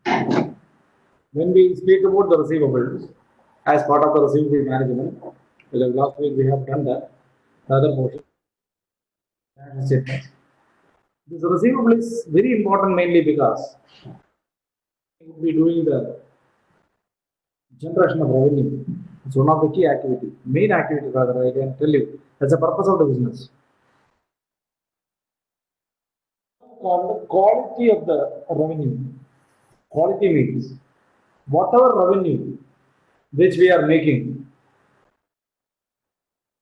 When we speak about the receivables as part of the receivable management, because last week we have done that, the other portion, statements. This receivable is very important mainly because we will be doing the generation of revenue. It's one of the key activities, main activities rather, I can tell you. That's the purpose of the business. Called the quality of the revenue. Quality means whatever revenue which we are making,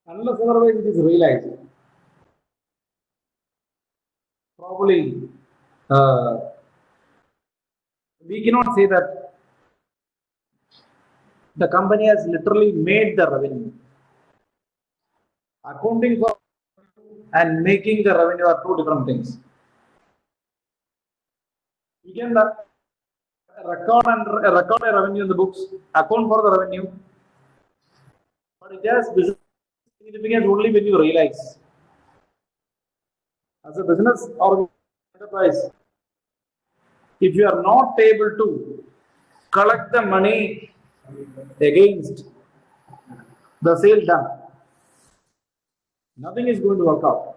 unless otherwise it is realized, probably we cannot say that the company has literally made the revenue. Accounting for and making the revenue are two different things. We can record a revenue in the books, account for the revenue, but it has business significance only when you realize. As a business or enterprise, if you are not able to collect the money against the sale done, nothing is going to work out.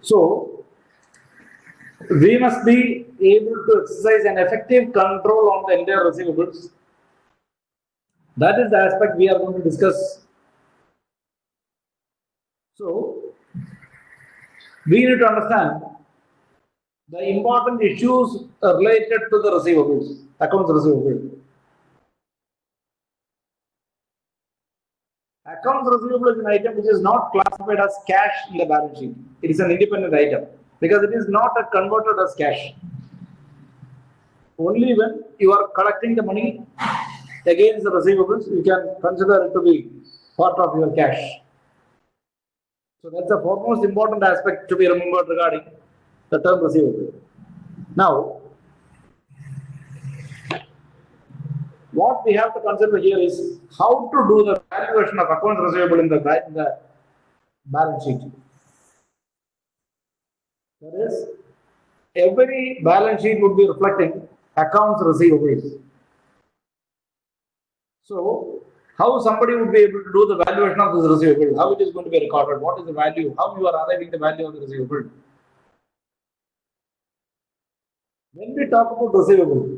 So, we must be able to exercise an effective control on the entire receivables. That is the aspect we are going to discuss. So, we need to understand the important issues related to the receivables, accounts receivable. Accounts receivable is an item which is not classified as cash in the balance sheet. It is an independent item because it is not converted as cash. Only when you are collecting the money against the receivables, you can consider it to be part of your cash. So that's the foremost important aspect to be remembered regarding the term receivable. Now, what we have to consider here is how to do the valuation of accounts receivable in the balance sheet. That is, every balance sheet would be reflecting accounts receivables. So, how somebody would be able to do the valuation of this receivable, how it is going to be recorded, what is the value, how you are arriving the value of the receivable. When we talk about receivable,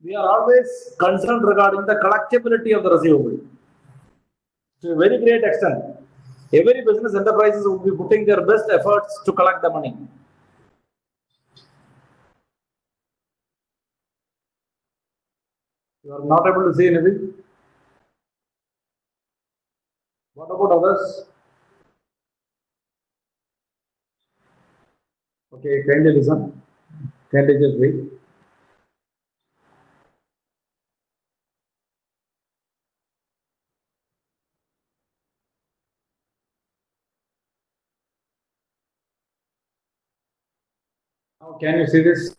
we are always concerned regarding the collectibility of the receivable. To a very great extent, every business enterprises will be putting their best efforts to collect the money. You are not able to see anything. What about others? Okay, kindly listen. Kindly just wait. Now, can you see this?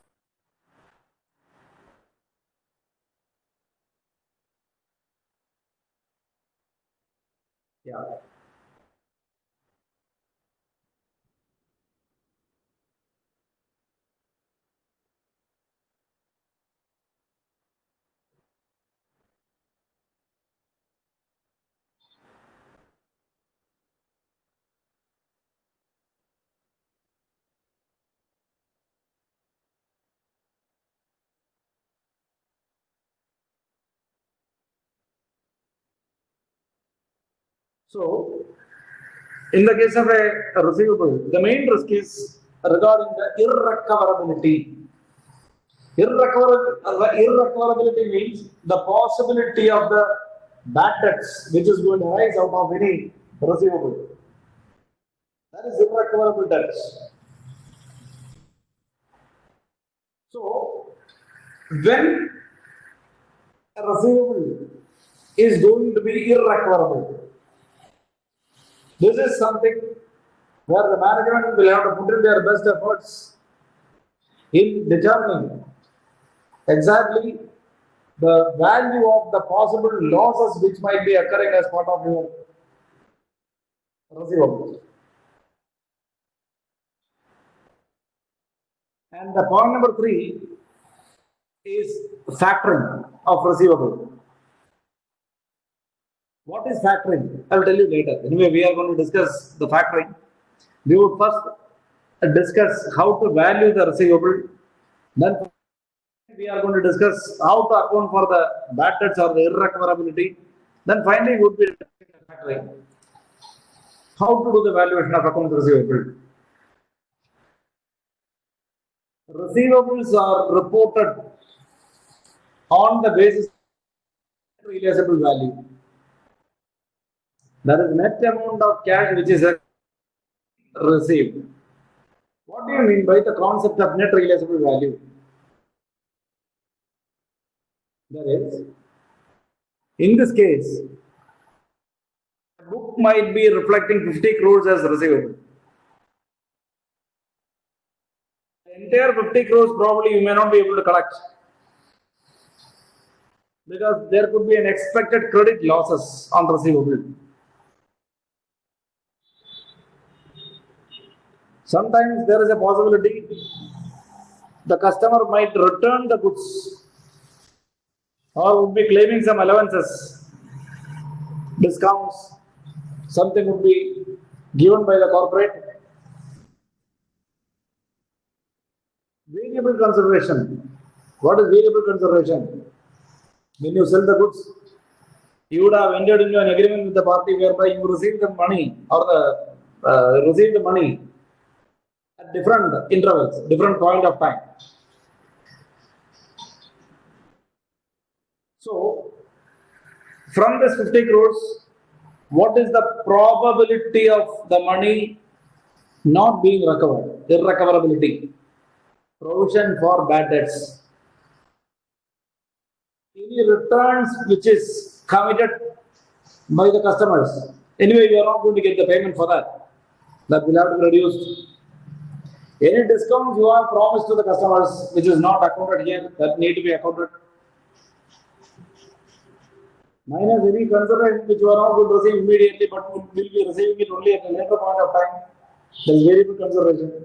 Yeah. So, in the case of a receivable, the main risk is regarding the irrecoverability. Irrecoverability means the possibility of the bad debts which is going to arise out of any receivable. That is irrecoverable debts. So, when a receivable is going to be irrecoverable, this is something where the management will have to put in their best efforts in determining exactly the value of the possible losses which might be occurring as part of your receivable. And the point number 3 is factoring of receivable. What is factoring? I will tell you later. Anyway, we are going to discuss the factoring. We would first discuss how to value the receivable. Then we are going to discuss how to account for the bad debts or the irrecoverability. Then finally would be factoring. How to do the valuation of accounts receivable. Receivables are reported on the basis of realizable value. That is net amount of cash which is received. What do you mean by the concept of net realizable value? That is, in this case, the book might be reflecting 50 crores as receivable. The entire 50 crores probably you may not be able to collect because there could be an expected credit losses on receivable. Sometimes there is a possibility the customer might return the goods or would be claiming some allowances, discounts, something would be given by the corporate. Variable consideration. What is variable consideration? When you sell the goods, you would have entered into an agreement with the party whereby you receive the money or receive the money at different intervals, different point of time. So, from this 50 crores, what is the probability of the money not being recovered? Irrecoverability. Provision for bad debts. Any returns which is committed by the customers. Anyway, you are not going to get the payment for that. That will have to be reduced. Any discounts you have promised to the customers which is not accounted here, that need to be accounted. Minus any consideration which you are not going to receive immediately but will be receiving it only at a later point of time. There is variable consideration.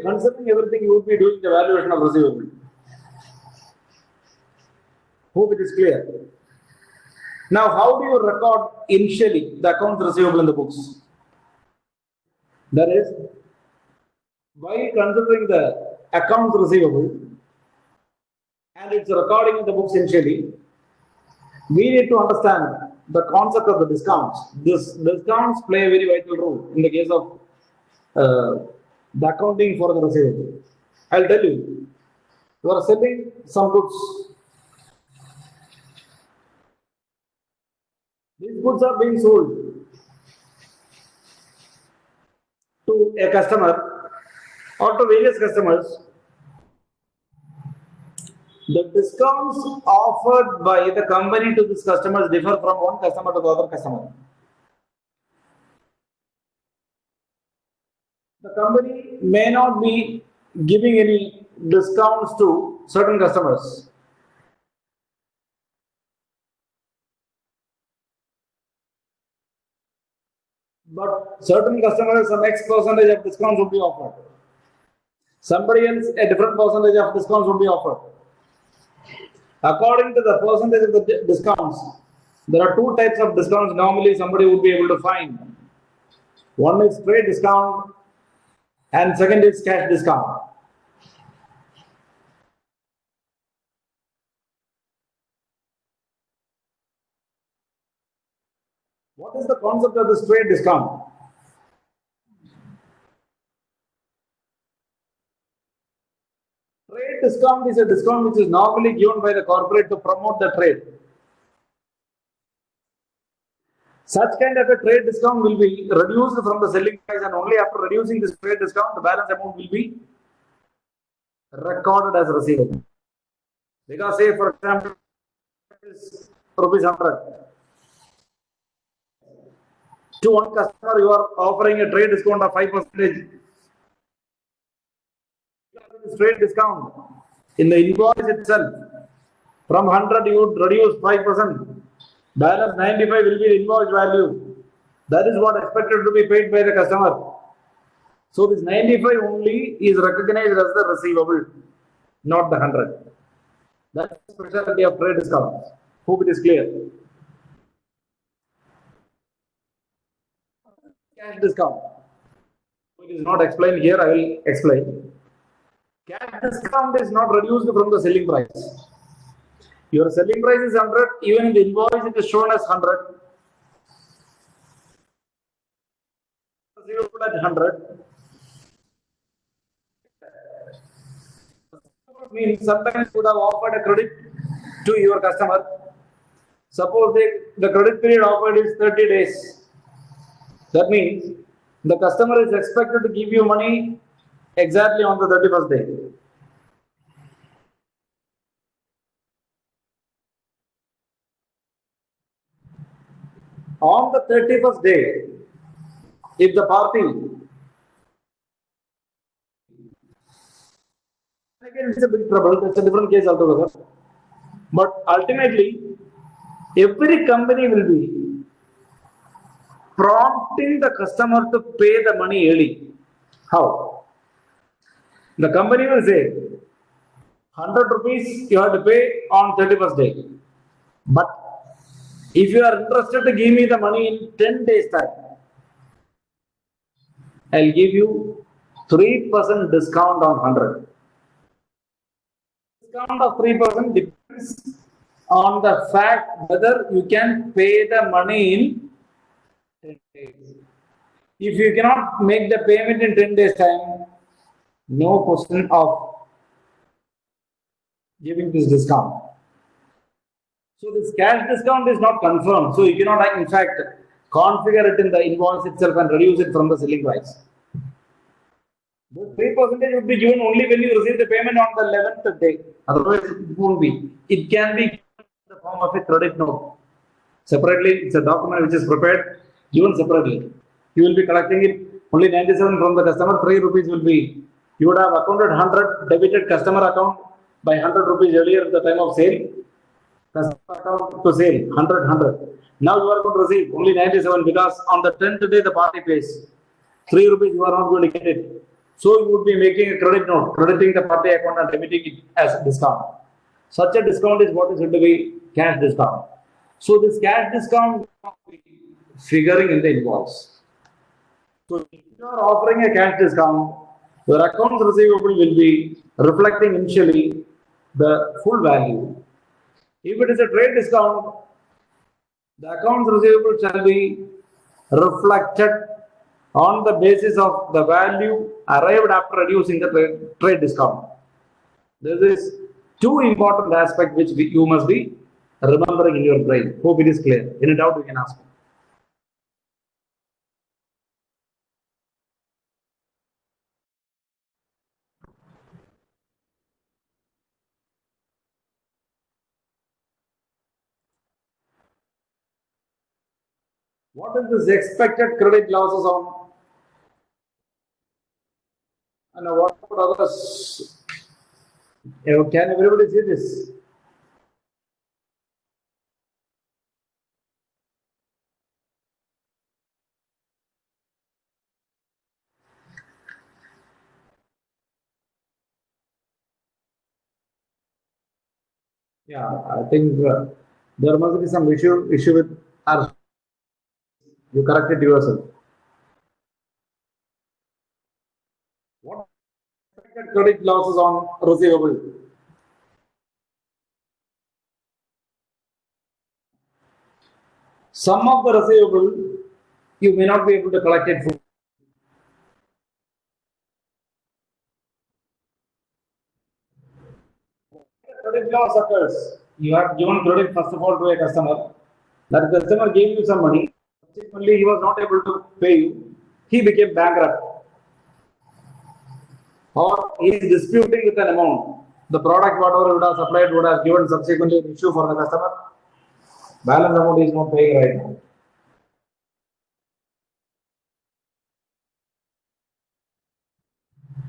Considering everything, you would be doing the valuation of receivable. Hope it is clear. Now, how do you record initially the accounts receivable in the books? That is, by considering the accounts receivable and its recording in the books initially, we need to understand the concept of the discounts. This discounts play a very vital role in the case of the accounting for the receivable. I'll tell you, you are selling some goods. These goods are being sold to a customer or to various customers. The discounts offered by the company to these customers differ from one customer to the other customer. The company may not be giving any discounts to certain customers. But certain customers, some X percentage of discounts will be offered. Somebody else, a different percentage of discounts will be offered. According to the percentage of the discounts, there are two types of discounts normally somebody would be able to find. One is trade discount and second is cash discount. What is the concept of this trade discount? Trade discount is a discount which is normally given by the corporate to promote the trade. Such kind of a trade discount will be reduced from the selling price, and only after reducing this trade discount, the balance amount will be recorded as receivable. Because say for example, rupees 100. To one customer, you are offering a trade discount of 5%. Trade discount. in the invoice itself. From 100 you would reduce 5%. Balance 95 will be the invoice value. That is what expected to be paid by the customer. So this 95 only is recognized as the receivable, not the 100. That's the specialty of trade discounts. Hope it is clear. Cash discount. It is not explained here, I will explain. Cash discount is not reduced from the selling price. Your selling price is 100, even in the invoice it is shown as 100. Receivable at 100. Means sometimes you would have offered a credit to your customer. Suppose the credit period offered is 30 days. That means the customer is expected to give you money exactly on the 31st day. On the 31st day, if the party, again it's a big trouble, that's a different case altogether. But ultimately, every company will be prompting the customer to pay the money early. How? The company will say, 100 rupees you have to pay on 31st day. But if you are interested to give me the money in 10 days time, I'll give you 3% discount on 100. Discount of 3% depends on the fact whether you can pay the money in 10 days. If you cannot make the payment in 10 days time, no question of giving this discount. So this cash discount is not confirmed. So you cannot in fact configure it in the invoice itself and reduce it from the selling price. The 3% would be given only when you receive the payment on the 11th day. Otherwise, it won't be. It can be in the form of a credit note. Separately, it's a document which is prepared, given separately. You will be collecting it only 97 from the customer, 3 rupees will be. You would have accounted 100, debited customer account by 100 rupees earlier at the time of sale. Customer account to sale, 100. Now you are going to receive only 97 because on the 10th day the party pays. 3 rupees you are not going to get it. So you would be making a credit note, crediting the party account and debiting it as a discount. Such a discount is what is said to be cash discount. So this cash discount will be figuring in the invoice. So if you are offering a cash discount, your accounts receivable will be reflecting initially the full value. If it is a trade discount, the accounts receivable shall be reflected on the basis of the value arrived after reducing the trade discount. This is two important aspects which you must be remembering in your brain. Hope it is clear. Any doubt you can ask me. What is this expected credit losses on? And what about others? Can everybody see this? Yeah, I think there must be some issue with our. You correct it yourself. What expected credit losses on receivable? Some of the receivable you may not be able to collect it full. Credit loss occurs. You have given credit first of all to a customer. That customer gave you some money. Subsequently, he was not able to pay you. He became bankrupt. Or he is disputing with an amount. The product, whatever would have supplied, would have given subsequently an issue for the customer. Balance amount is not paying right now.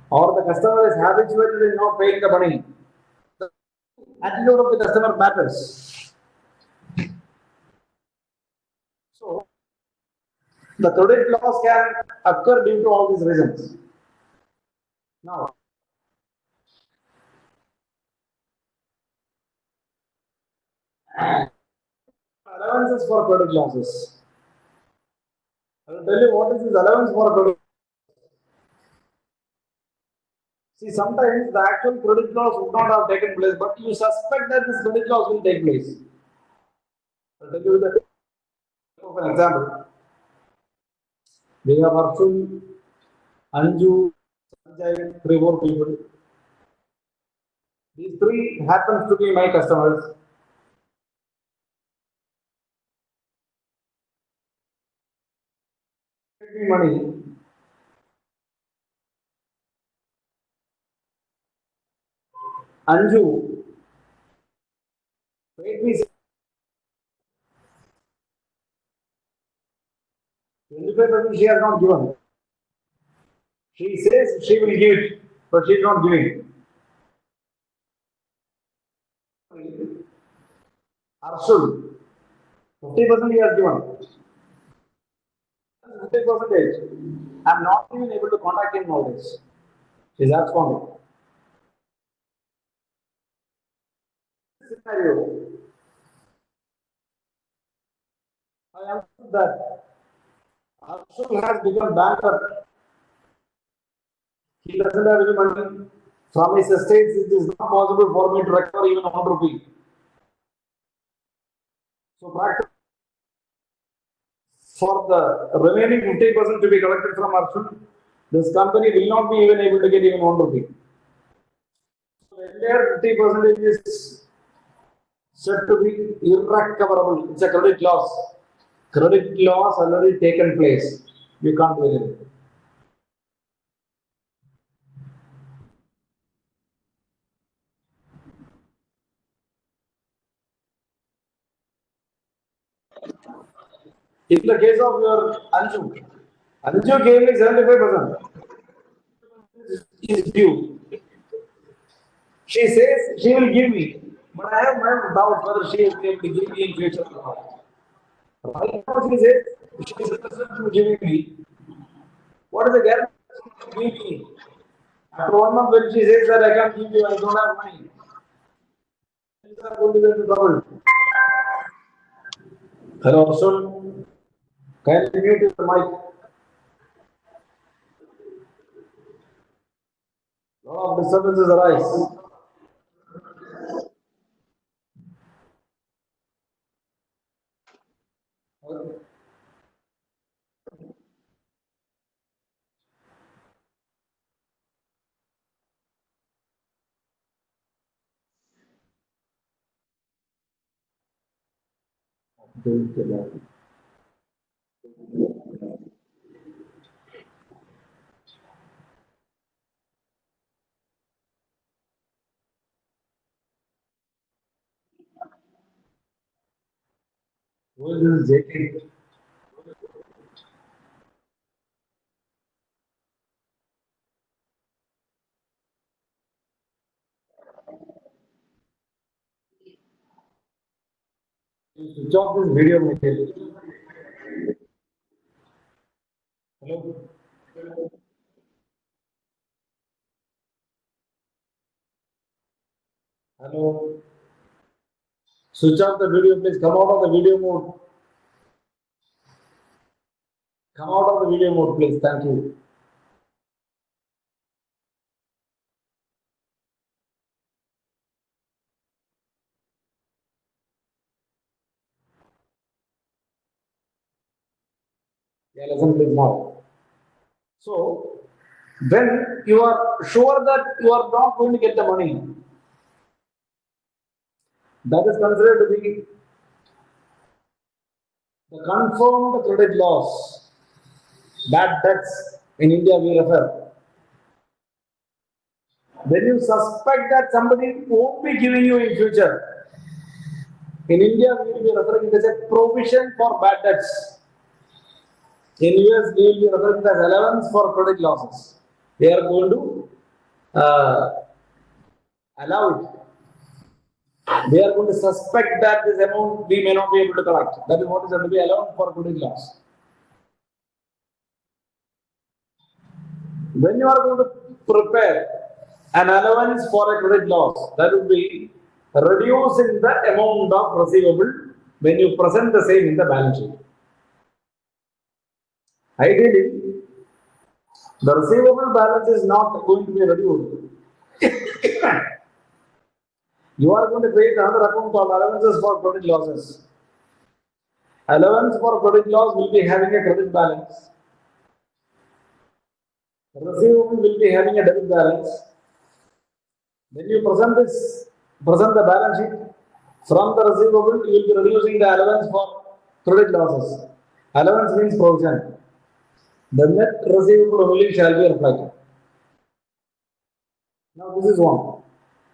Or the customer is habituated in not paying the money. attitude of the customer matters. So the credit loss can occur due to all these reasons. Now, allowances for credit losses. I will tell you what is this allowance for credit. See, sometimes the actual credit loss would not have taken place, but you suspect that this credit loss will take place. I'll tell you the of an example. We have Arjun, Anju, Sanjay, 3 more people. These 3 happens to be my customers. Give me money. Anju paid me 25% she has not given. She says she will give it, but she is not giving. Arshul, 50% he has given. 50%. I'm not even able to contact him nowadays. He's absconding. Scenario. I understood that Arshul has become banker. He doesn't have any money from his estates. It is not possible for me to recover even 1 rupee. So, practically, for the remaining 50% to be collected from Arshul, this company will not be even able to get even 1 rupee. So, the entire 50% is said to be irrecoverable. It's a credit loss. Credit loss already taken place. You can't do anything. In the case of your Anju gave me 75% is due. She says she will give me, but I have my doubt whether she will be able to give me in future or not. Right now she says she is interested in giving me. What is the guarantee she will give me? After 1 month when she says that I can't give you, I don't have money. Things are going to get into trouble. Hello, Arshul. Kindly mute your mic. Lot of disturbances arise. Okay. Who is this JK? Switch off this video, Michael. Hello? Hello? Switch off the video, please. Come out of the video mode. Come out of the video mode, please. Thank you. Yeah, listen, please now. So, when you are sure that you are not going to get the money, that is considered to be the confirmed credit loss. Bad debts in India we refer. When you suspect that somebody won't be giving you in future, in India we will be referring it as a provision for bad debts. In US we will be referring it as allowance for credit losses. They are going to allow it. they are going to suspect that this amount we may not be able to collect. That is what is going to be allowed for credit loss. When you are going to prepare an allowance for a credit loss, that would be reducing the amount of receivable when you present the same in the balance sheet. Ideally, the receivable balance is not going to be reduced. You are going to create another account called allowances for credit losses. Allowance for credit loss will be having a credit balance. Receivable will be having a debit balance. When you present the balance sheet from the receivable, you will be reducing the allowance for credit losses. Allowance means provision. The net receivable only shall be reflected. Now this is one.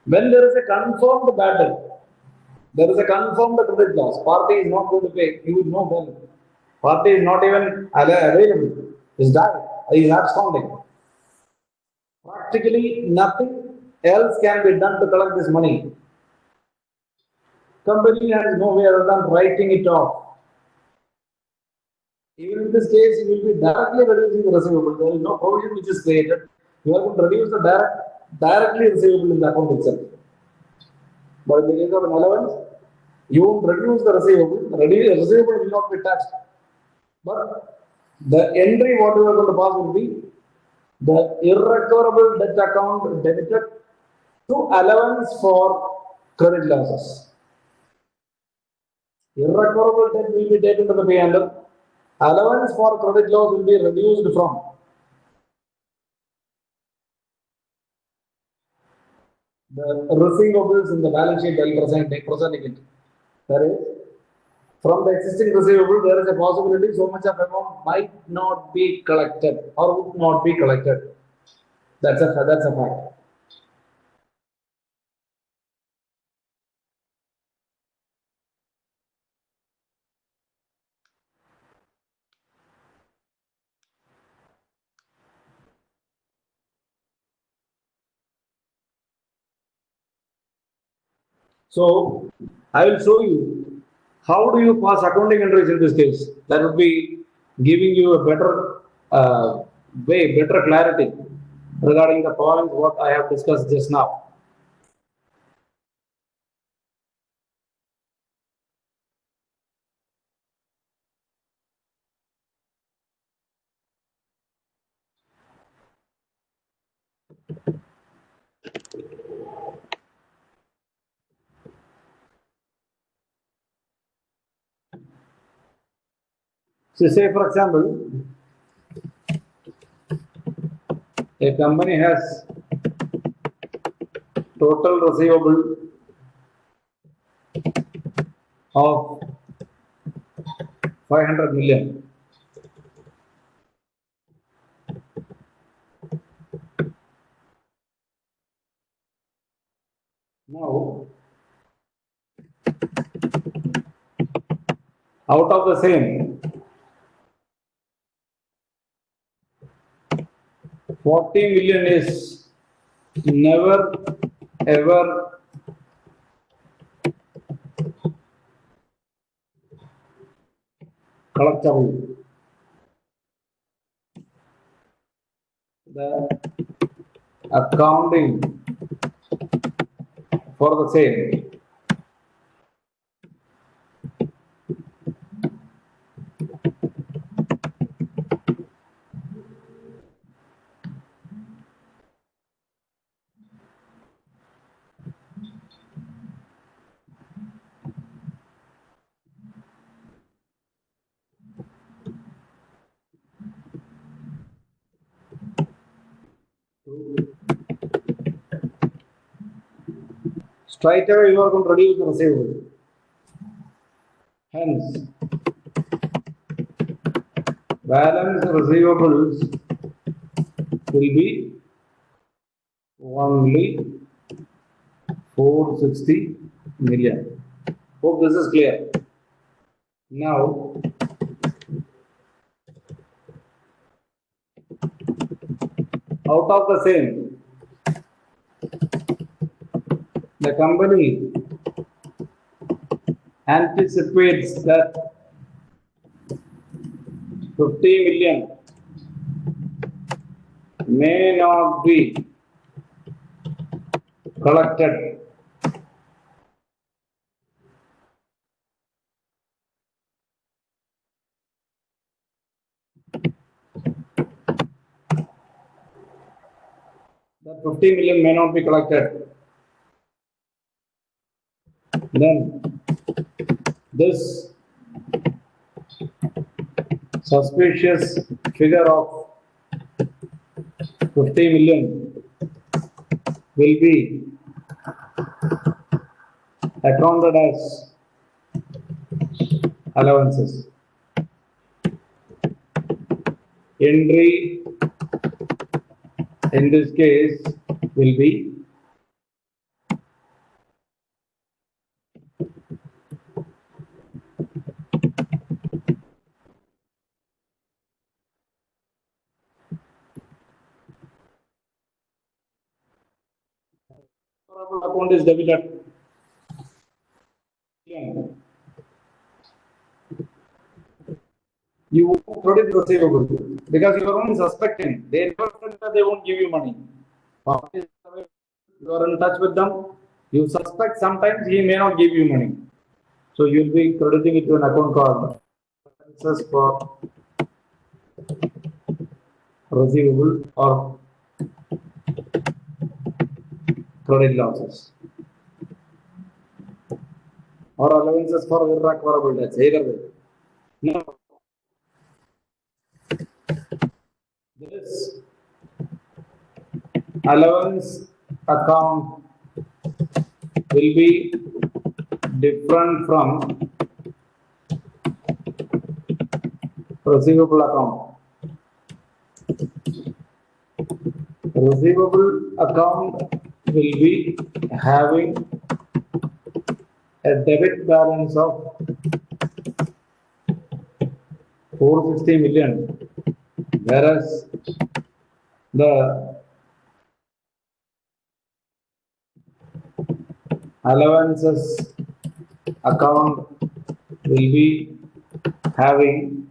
When there is a confirmed bad debt, there is a confirmed credit loss, party is not going to pay, he will know when. Party is not even available, is died, is absconding. Practically nothing else can be done to collect this money. Company has no way other than writing it off. Even in this case, you will be directly reducing the receivable. There is no provision which is created. You are going to reduce the directly receivable in the account itself. But in the case of an allowance, you won't reduce the receivable. The receivable will not be touched. But the entry what you are going to pass will be the irrecoverable debt account debited to allowance for credit losses. Irrecoverable debt will be taken to the P&L. Allowance for credit loss will be reduced from the receivables in the balance sheet while presenting it. That is, from the existing receivable, there is a possibility so much of amount might not be collected or would not be collected. That's a fact. So, I will show you how do you pass accounting entries in this case. That would be giving you a better better clarity regarding the points what I have discussed just now. So, say for example, a company has total receivable of 500 million. Now, out of the same, 40 million is never ever collectible. The accounting for the same straight away you are going to reduce the receivable. Hence, balance receivables will be only 460 million. Hope this is clear. Now, out of the same, the company anticipates that 50 million may not be collected that 50 million may not be collected, then this suspicious figure of 50 million will be accounted as allowances. Entry in this case will be account is debited. You won't credit receivable because you are only suspecting. They never said that they won't give you money. You are in touch with them. You suspect sometimes he may not give you money. So you'll be crediting it to an account called expenses for receivable or credit losses or allowances for irrecoverable debts. Either way. Now, this allowance account will be different from receivable account. Receivable account will be having a debit balance of 460 million, whereas the allowances account will be having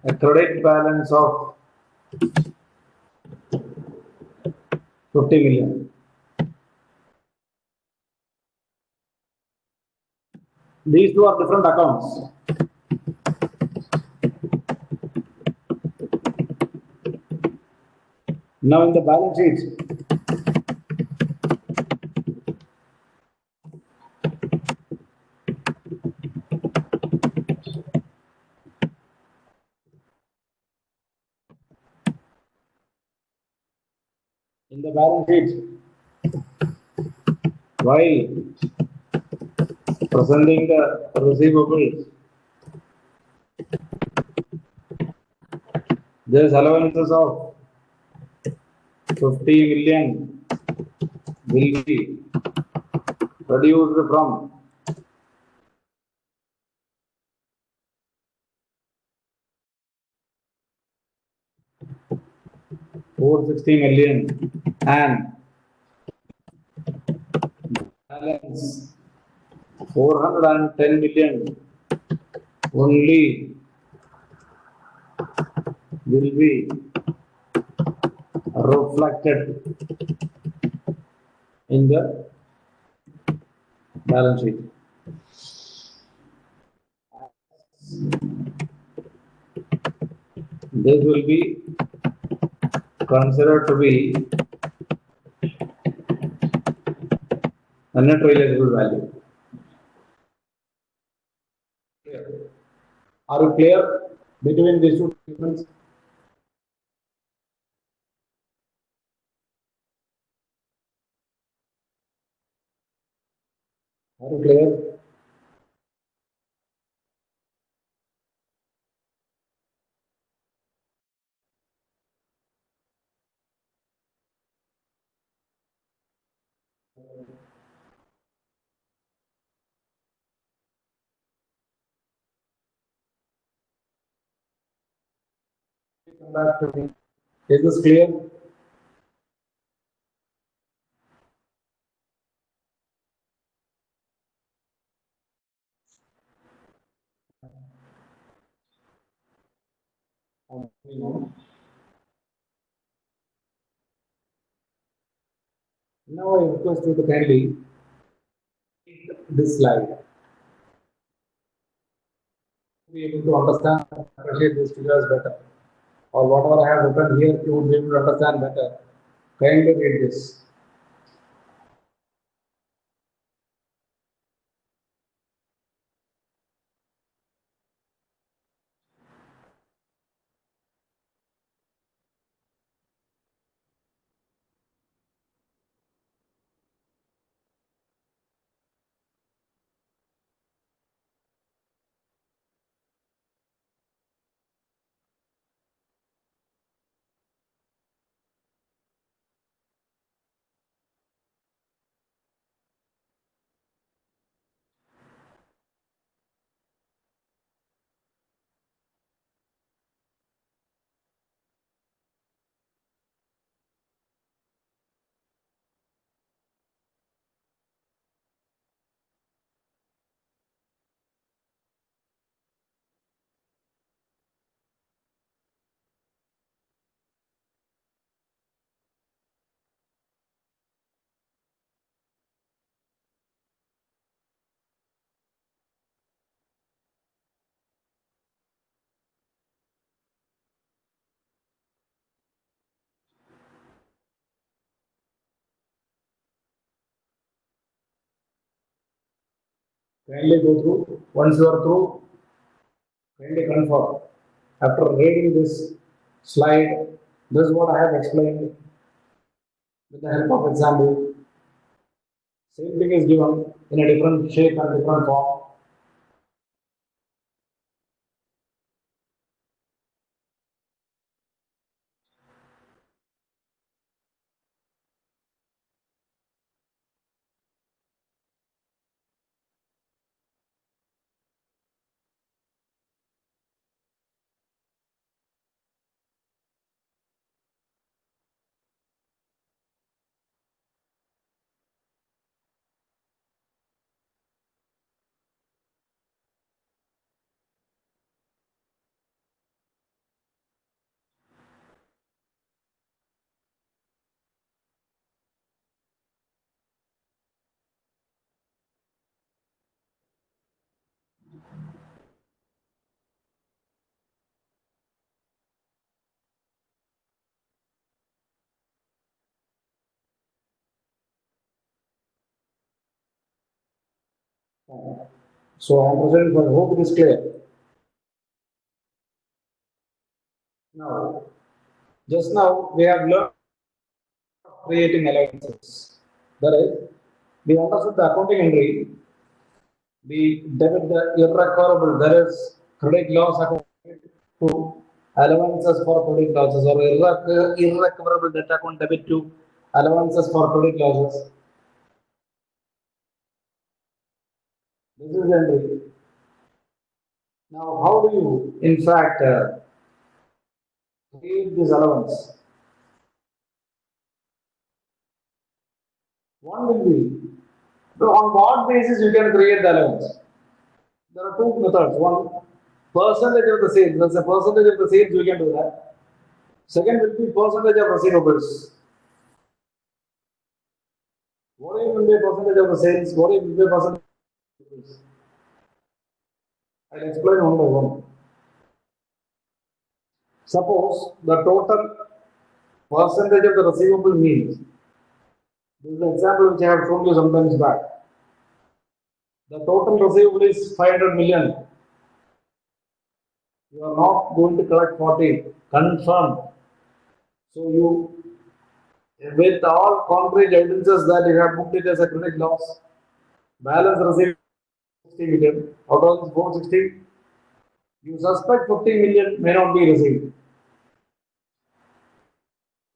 a credit balance of 50 million. These two are different accounts. Now in the balance sheet, while presenting the receivables, there is allowances of 50 million will be reduced from 460 million and balance 410 million only will be reflected in the balance sheet. This will be considered to be a net realizable value. Are you clear between these two statements? Are you clear? Come back to me. Is this clear? moving on. Now I request you to kindly read this slide to be able to understand and appreciate these figures better. Or whatever I have written here, you would be able to understand better. Kindly read this. Kindly go through. Once you are through, kindly confirm. After reading this slide, this is what I have explained with the help of example. Same thing is given in a different shape and different form. So I am presenting for hope it is clear. Now, just now we have learned creating allowances. That is, we understood the accounting entry, the debit the irrecoverable, that is credit loss account to allowances for credit losses or irrecoverable debt account debit to allowances for credit losses. This is the entry. Now, how do you, in fact, create this allowance? One will be, so on what basis you can create the allowance? There are two methods. One, percentage of the sales. That's a percentage of the sales we can do that. Second will be percentage of receivables. What will be percentage of the sales? What will be percentage of receivables? I'll explain one by one. Suppose the total percentage of the receivable means, this is the example which I have shown you sometimes back. The total receivable is 500 million. You are not going to collect 40. Confirm. So you, with all concrete evidences that you have booked it as a credit loss, balance received 60 million. Out of this 460, you suspect 50 million may not be received.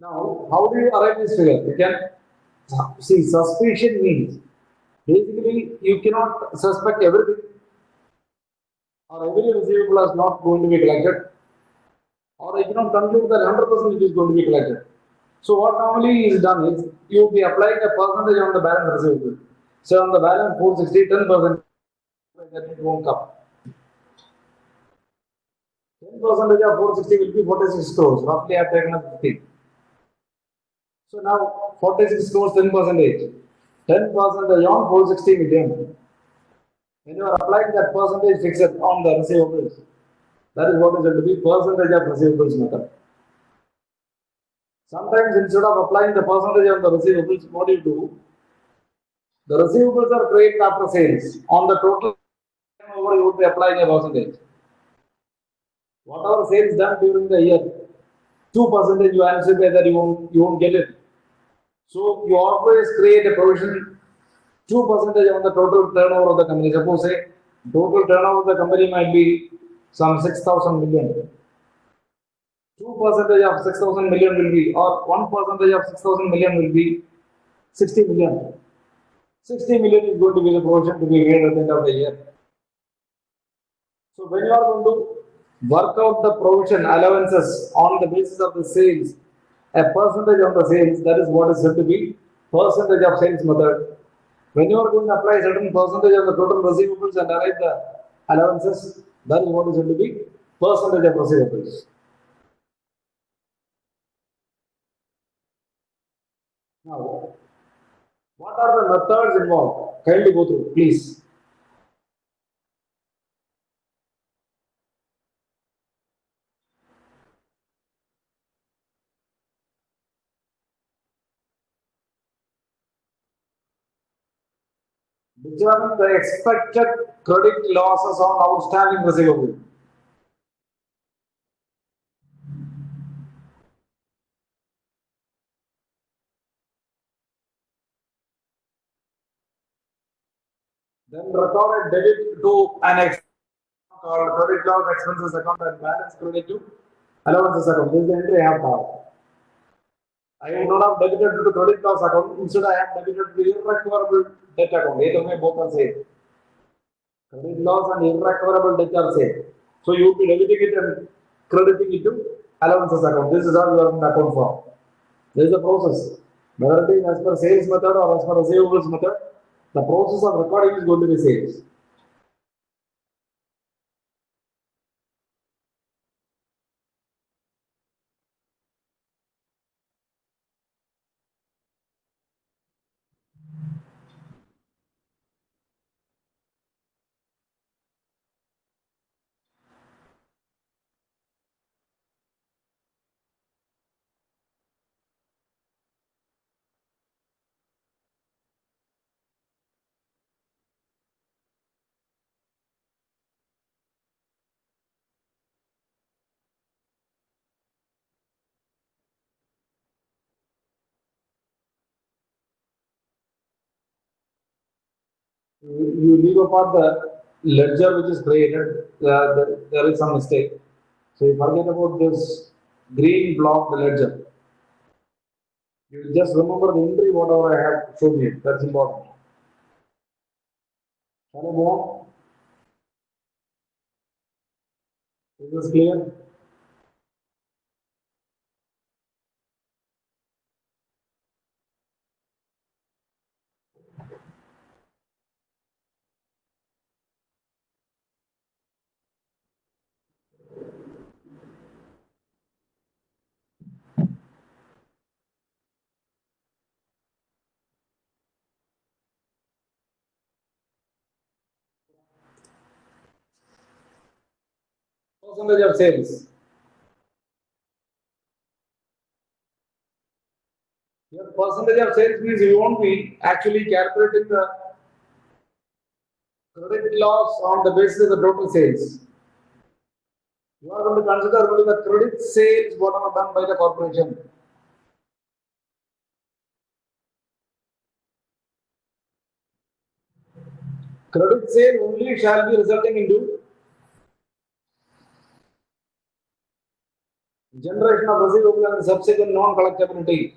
Now, how do you arrive this figure? You can see suspicion means basically you cannot suspect everything or every receivable is not going to be collected, or you cannot conclude that 100% it is going to be collected. So what normally is done is you will be applying a percentage on the balance receivable. So on the balance 460, 10%, that it won't come. 10% of 460 will be 46 crores. Roughly, I have taken up 50. So now 46 crores, 10%. 10% on 460 million. When you are applying that percentage fixed on the receivables, that is what is going to be percentage of receivables method. Sometimes instead of applying the percentage of the receivables, what do you do? The receivables are created after sales. On the total turnover, you would be applying a percentage. Whatever sales done during the year, 2% you anticipate that you won't get it. So you always create a provision 2% on the total turnover of the company. Suppose say total turnover of the company might be some 6,000 million. 2% of 6,000 million will be, or 1% of 6,000 million will be 60 million. 60 million is going to be the provision to be made at the end of the year. So when you are going to work out the provision allowances on the basis of the sales, a percentage of the sales, that is what is said to be percentage of sales method. When you are going to apply a certain percentage of the total receivables and arrive the allowances, that is what is said to be percentage of receivables. Now, what are the methods involved? Kindly go through, please. Determine the expected credit losses on outstanding receivable. Then record a debit to an account called credit loss expenses account and balance credit to allowances account. This is the entry I have now. I would not have debited to the credit loss account. Instead, I have debited to the irrecoverable debt account. Either way, both are same. Credit loss and irrecoverable debt are same. So you will be debiting it and crediting it to allowances account. This is how you are in the account form. There is a process. Whether it is as per sales method or as per receivables method, the process of recording is going to be sales. You leave apart the ledger which is created, there is some mistake. So you forget about this green block, the ledger. You just remember the entry, whatever I have shown you. That's important. Shall I move on? Is this clear? Percentage of sales. Your percentage of sales means you won't be actually calculating the credit loss on the basis of the total sales. You are going to consider only the credit sales whatever done by the corporation. Credit sale only shall be resulting into generation of receivable and subsequent non-collectability.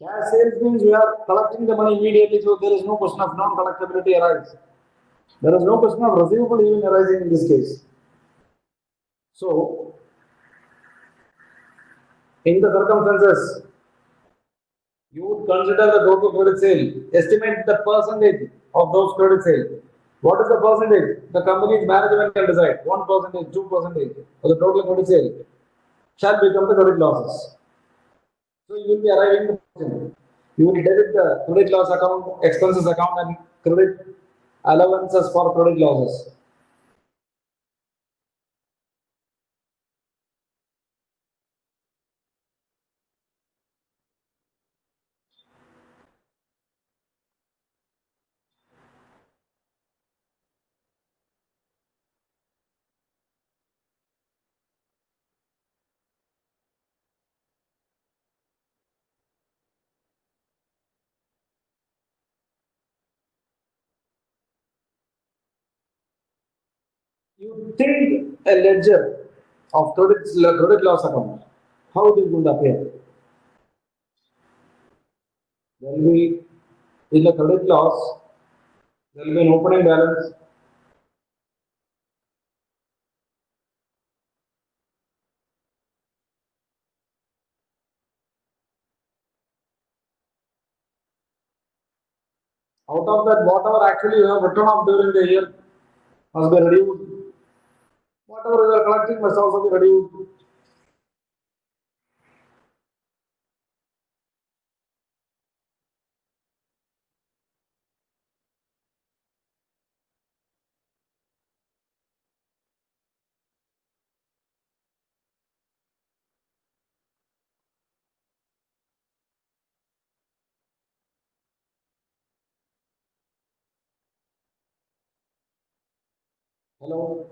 Cash sales means we are collecting the money immediately, so there is no question of non-collectability arise. There is no question of receivable even arising in this case. So, in the circumstances, you would consider the total credit sale, estimate the percentage of those credit sales. What is the percentage? The company's management can decide 1%, 2% of the total credit sale shall become the credit losses. So you will be arriving the position. You will debit the credit loss account, expenses account, and credit allowances for credit losses. You think a ledger of credit loss account, how it is going to appear? There will be in the credit loss, there will be an opening balance. Out of that, whatever actually you have written off during the year must be reduced. Whatever you are collecting must also be reduced. Hello.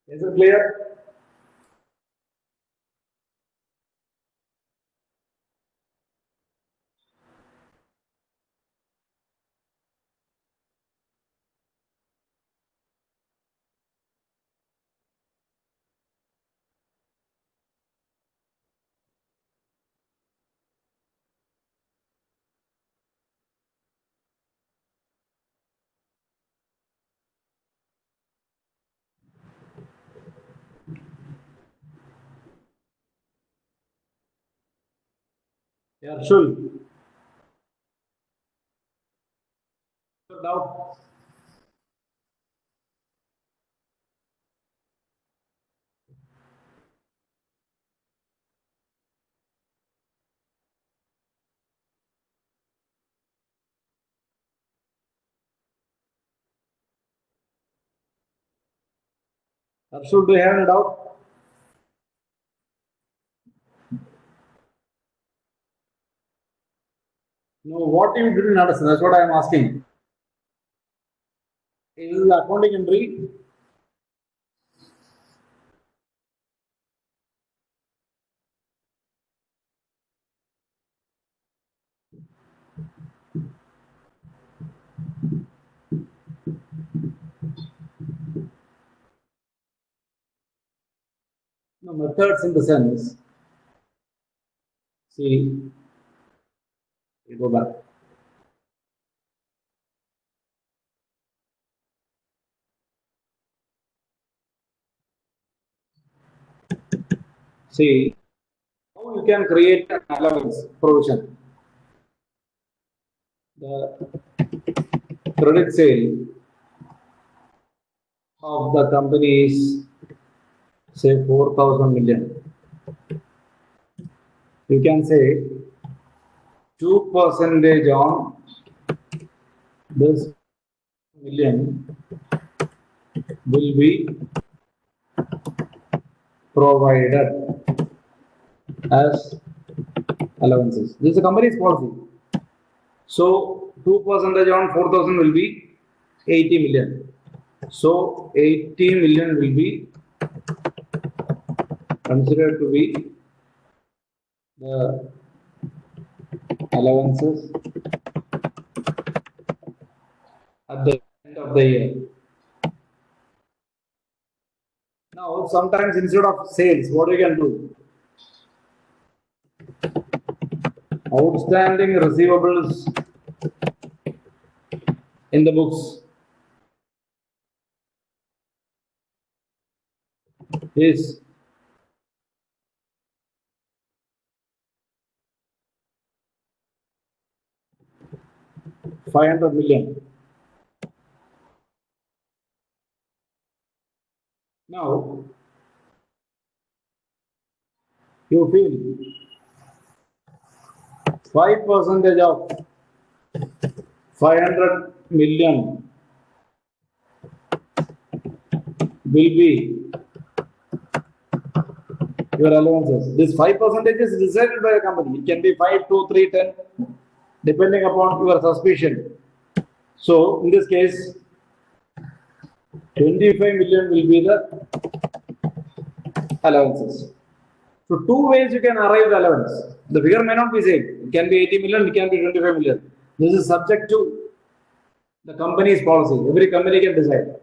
Is it clear? Yeah, sure. Now, should we have a doubt? No, what you didn't understand, that's what I am asking. In the accounting entry, no, methods in the sense, see, you go back. See, how you can create an allowance provision. The credit sale of the company is say 4,000 million. You can say 2% on this million will be provided as allowances. This is a company's policy. So 2% on 4,000 will be 80 million. So 80 million will be considered to be the allowances at the end of the year. Now, sometimes instead of sales, what we can do? Outstanding receivables in the books is 500 million. Now, you feel 5% of 500 million will be your allowances. This 5% is decided by a company. It can be 5, 2, 3, 10, depending upon your suspicion. So, in this case, 25 million will be the allowances. So, two ways you can arrive the allowance. The figure may not be same. It can be 80 million, it can be 25 million. This is subject to the company's policy. Every company can decide.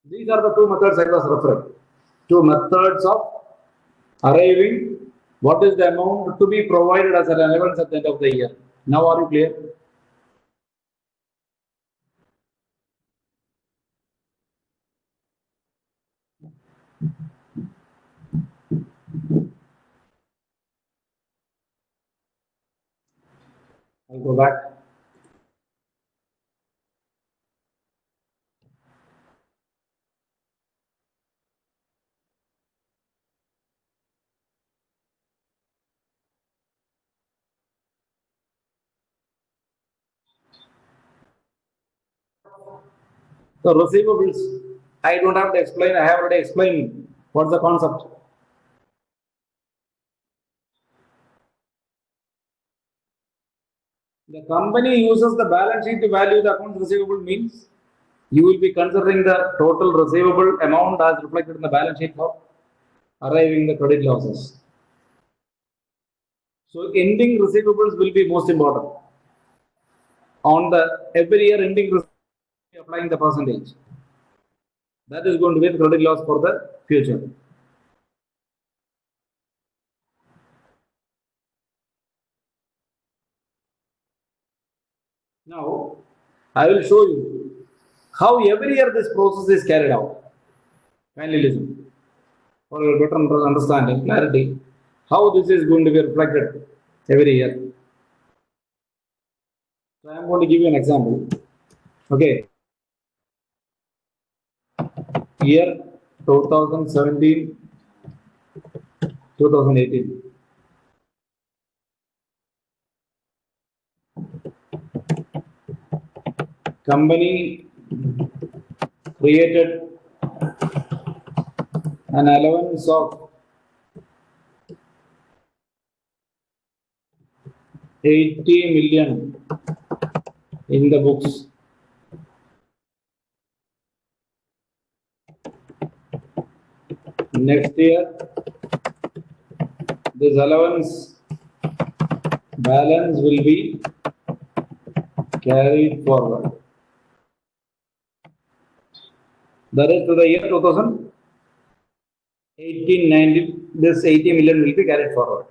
These are the two methods I was referring. Two methods of arriving what is the amount to be provided as an allowance at the end of the year. Now are you clear? I'll go back. The receivables, I don't have to explain, I have already explained what's the concept. The company uses the balance sheet to value the accounts receivable means you will be considering the total receivable amount as reflected in the balance sheet for arriving the credit losses. So ending receivables will be most important. On the every year ending receivables, applying the percentage. That is going to be the credit loss for the future. Now, I will show you how every year this process is carried out. Kindly listen for your better understanding, clarity, how this is going to be reflected every year. So I am going to give you an example. Okay. Year 2017, 2018. Company created an allowance of 80 million in the books. Next year, this allowance balance will be carried forward. That is to the year 2018-19, this 80 million will be carried forward.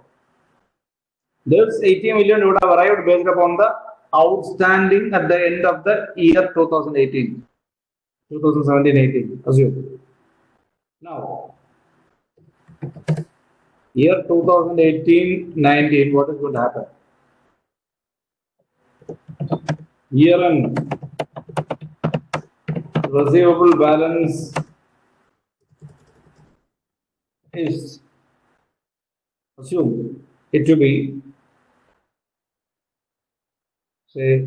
This 80 million would have arrived based upon the outstanding at the end of the year 2018, 2017-18, assume. Now, year 2018-19, what is going to happen? Year-end receivable balance is assumed it to be, say,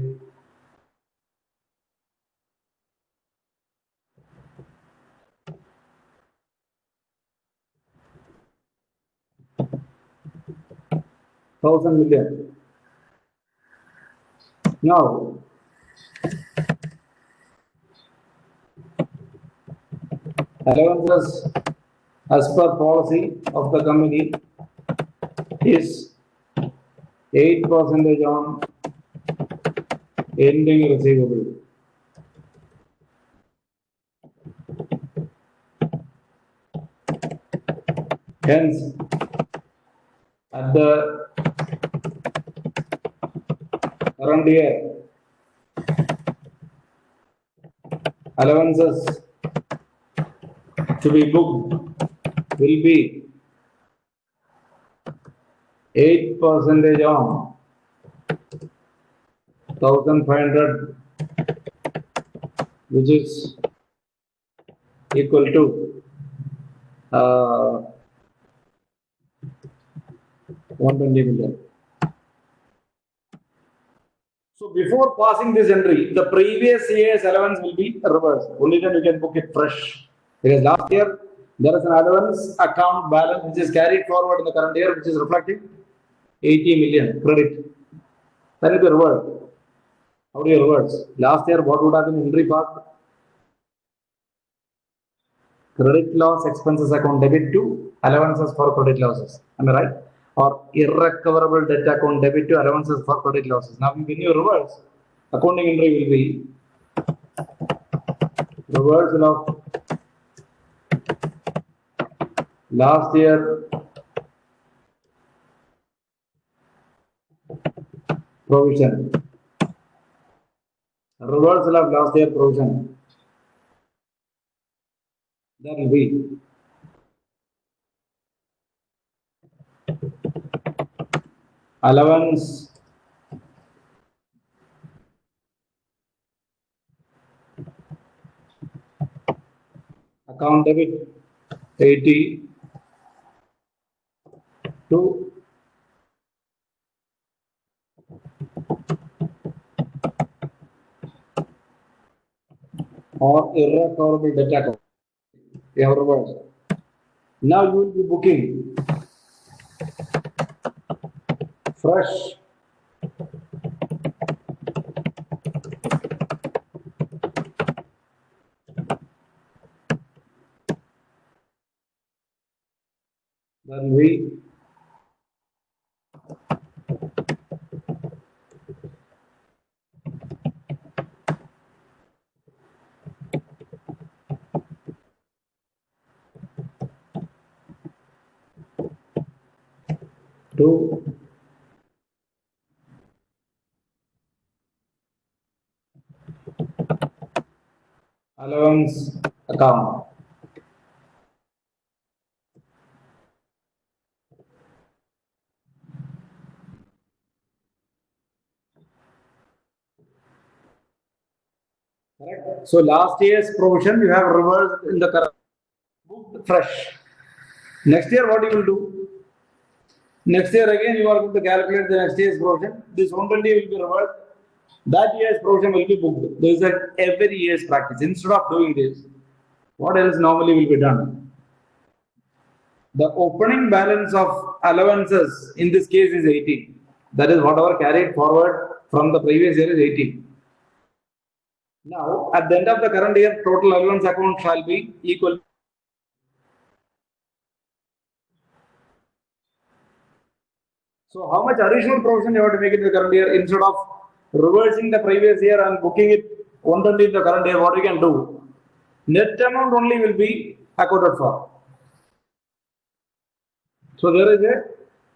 $1,000 million. Now, allowances as per policy of the company is 8% on ending receivable. Hence, at the current year, allowances to be booked will be 8% on 1,500, which is equal to 120 million. So before passing this entry, the previous year's allowance will be reversed. Only then you can book it fresh. Because last year there is an allowance account balance which is carried forward in the current year, which is reflecting 80 million credit. Then it will reverse. How do you reverse? Last year, what would have been entry passed? Credit loss expenses account debit to allowances for credit losses. Am I right? Or irrecoverable debt account debit to allowances for credit losses. Now, when you reverse, accounting entry will be reversal of last year provision. Reversal of last year provision. That will be allowance account debit 80 to or irrecoverable debt account. You have reversed. Now you will be booking fresh then we to allowance account. Correct. So last year's provision you have reversed in the current booked fresh. Next year what you will do? Next year again you are going to calculate the next year's provision. This 120 will be reversed. That year's provision will be booked. This is every year's practice. Instead of doing this, what else normally will be done? The opening balance of allowances in this case is 18. That is whatever carried forward from the previous year is 18. Now, at the end of the current year, total allowance account shall be equal. So, how much additional provision you have to make in the current year instead of reversing the previous year and booking it 120 in the current year? What you can do? Net amount only will be accounted for. So, there is a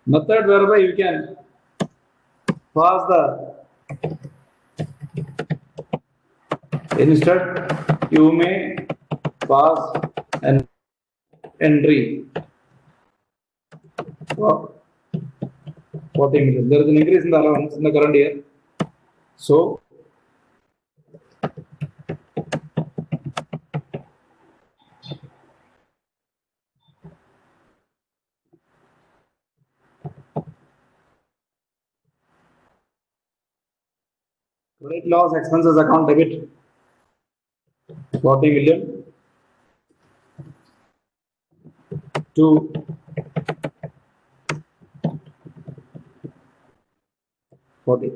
method whereby you can pass the instead you may pass an entry for 40 million. There is an increase in the allowance in the current year. So, credit loss expenses account debit 40 million to 40.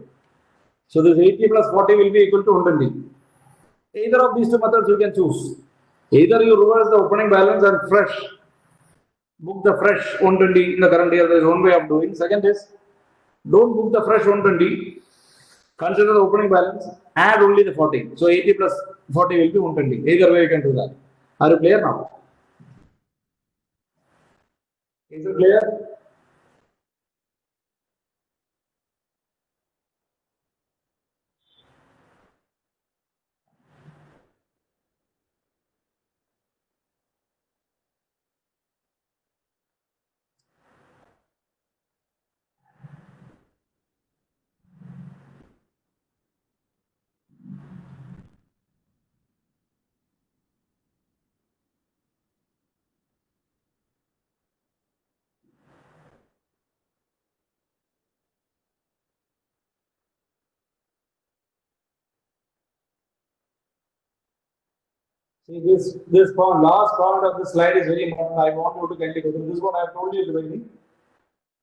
So this 80 plus 40 will be equal to 120. Either of these two methods you can choose. Either you reverse the opening balance and fresh book the fresh 120 in the current year. There is one way of doing. Second is don't book the fresh 120. Consider the opening balance. Add only the 40. So 80 plus 40 will be 120. Either way you can do that. Are you clear now? Is it clear? See this point, last point of the slide is very important. I want you to kindly go through. This is what I have told you at the beginning.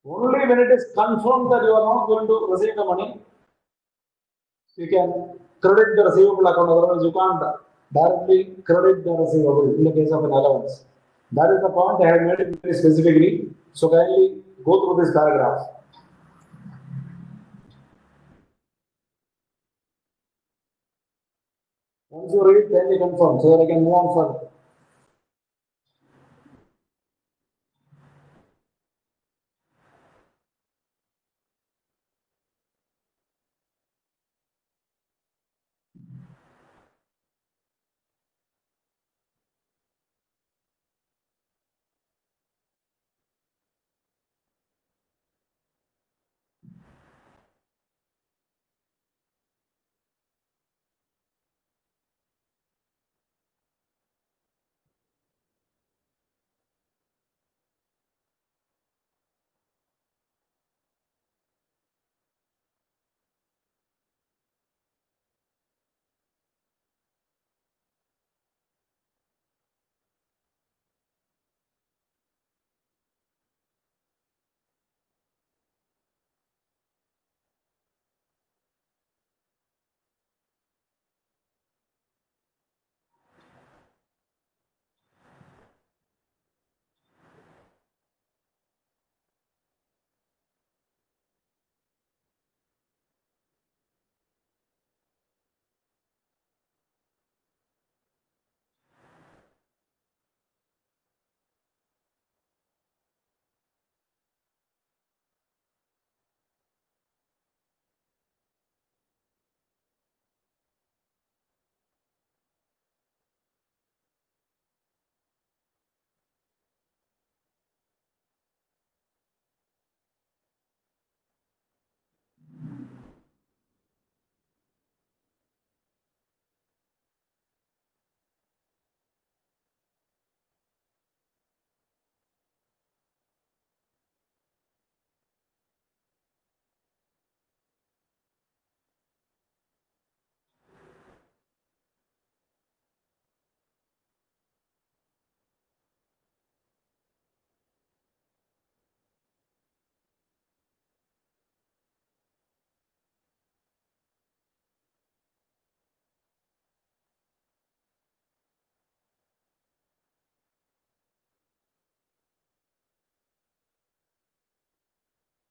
Only when it is confirmed that you are not going to receive the money, you can credit the receivable account. Otherwise, you can't directly credit the receivable in the case of an allowance. That is the point I have made it very specifically. So kindly go through this paragraph. Once you read, kindly confirm so that I can move on further.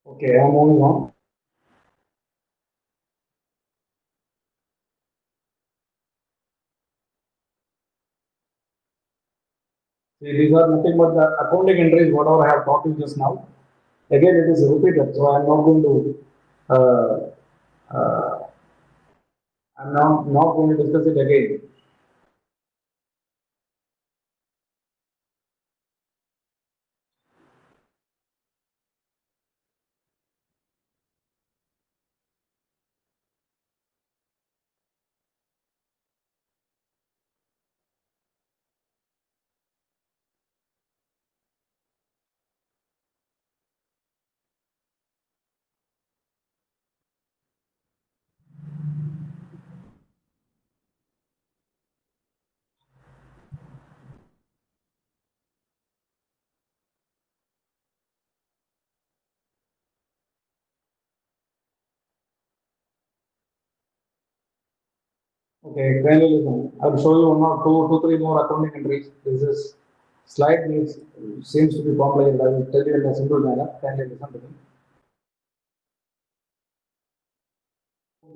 Okay, I'm moving on. See, these are nothing but the accounting entries, whatever I have taught you just now. Again, it is repeated, so I am not going to I'm not going to discuss it again. Okay, kindly listen. I'll show you one or two, three more accounting entries. This is slide needs seems to be complicated. I will tell you in a simple manner. Kindly listen to me.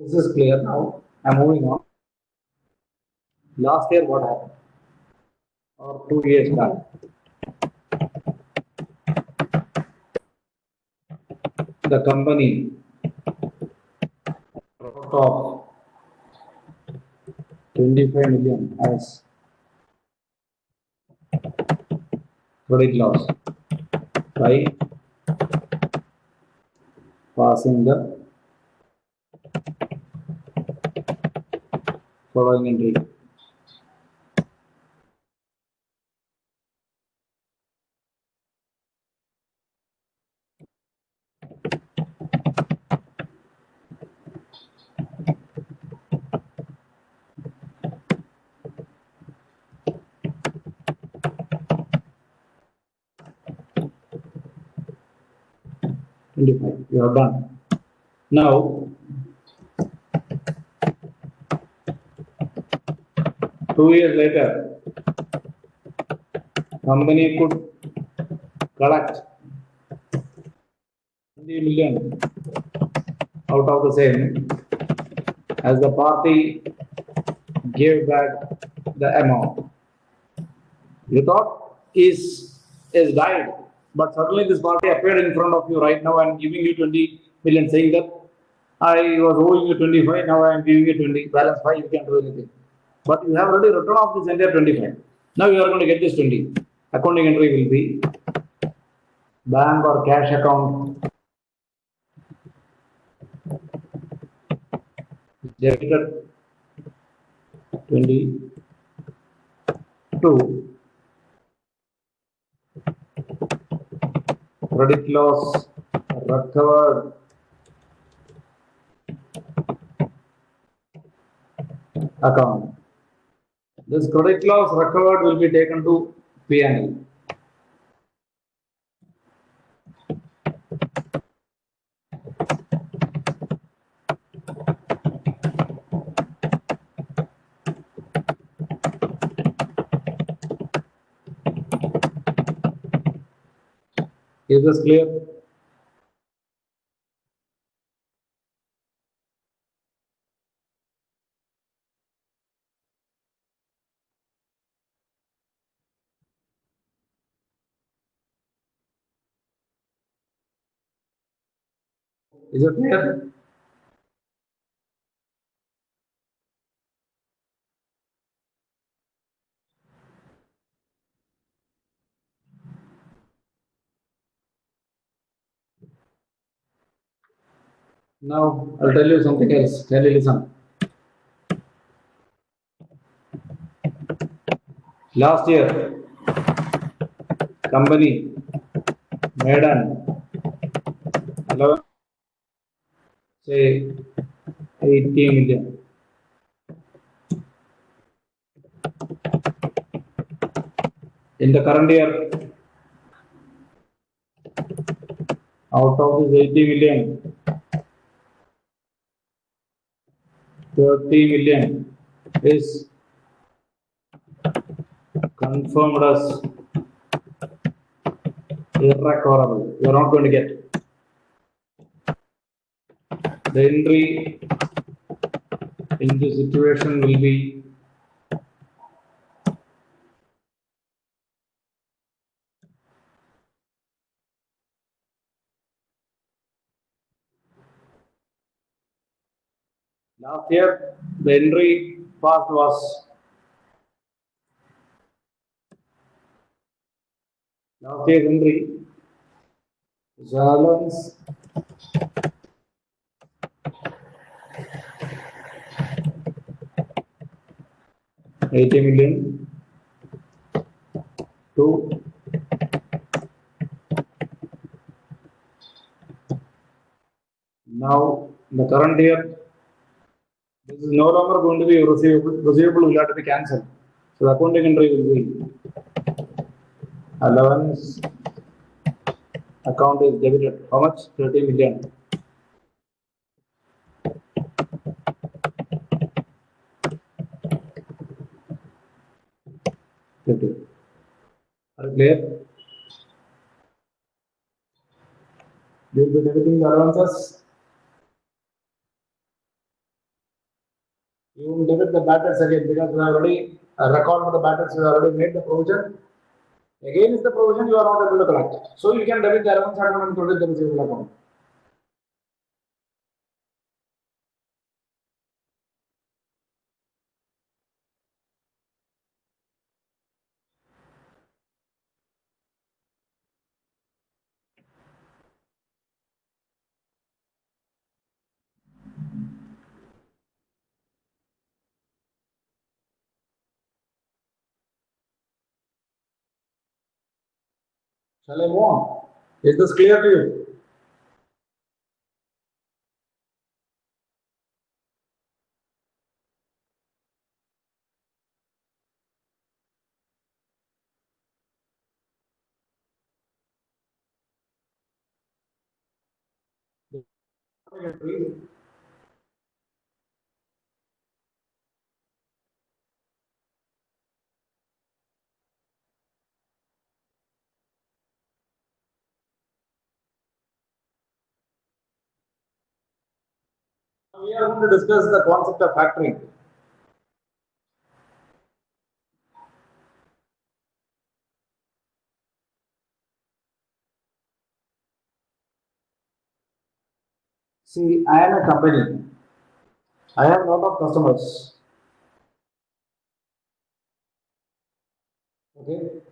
This is clear now. I'm moving on. Last year, what happened? Or 2 years back? The company wrote off 25 million as credit loss by passing the following entry. 25. You have done. Now, two years later, company could collect 20 million out of the same as the party gave back the amount. You thought is died, but suddenly this party appeared in front of you right now and giving you 20 million, saying that I was owing you 25, now I am giving you 20, balance 5, you can't do anything. But you have already written off this entire 25. Now you are going to get this 20. Accounting entry will be bank or cash account debited 22, credit loss recovered account. This credit loss recovered will be taken to P&L. Is this clear? Is it clear? Now I'll tell you something else. Tell you listen. Last year, company made an allowance, say 80 million. In the current year, out of this 80 million, 30 million is confirmed as irrecoverable. You are not going to get. The entry in this situation will be last year the entry path was last year's entry balance 80 million to now the current year. This is no longer going to be a receivable. Receivable will have to be cancelled. So the accounting entry will be allowance account is debited. How much? 30 million. Are you clear? You will be debiting the allowances. You will debit the bad debts again because we have already recorded the bad debts. We have already made the provision. Again, is the provision you are not able to collect. So you can debit the allowance account and credit the receivable account. Shall I move on? Is this clear to you? We are going to discuss the concept of factoring. See, I am a company. I have a lot of customers. Okay.